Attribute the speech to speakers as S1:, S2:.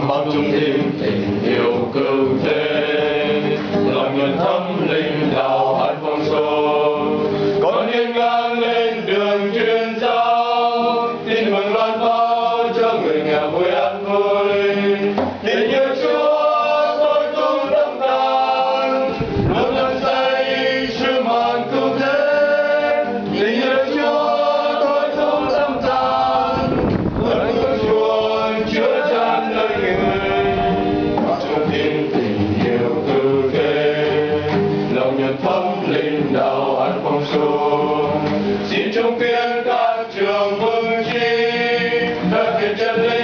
S1: bao dung thêm tình yêu cứu thế, lòng nhân thấm linh đạo hát phong số, con hiên ngang lên đường truyền giáo, tin mừng loan báo cho người nghèo vui an vui. Tình yêu Chúa tôi tung đậm đàn, luôn lần say sứ mạng cứu thế. Tình yêu Chúa tôi tung đậm đàn, ơn của Chúa chứa chan đời người, trong tim tình yêu cứu thế, lòng nhân thấm linh đạo an phong số. Xin chung tiếng các trường vững chí, các thiên chân linh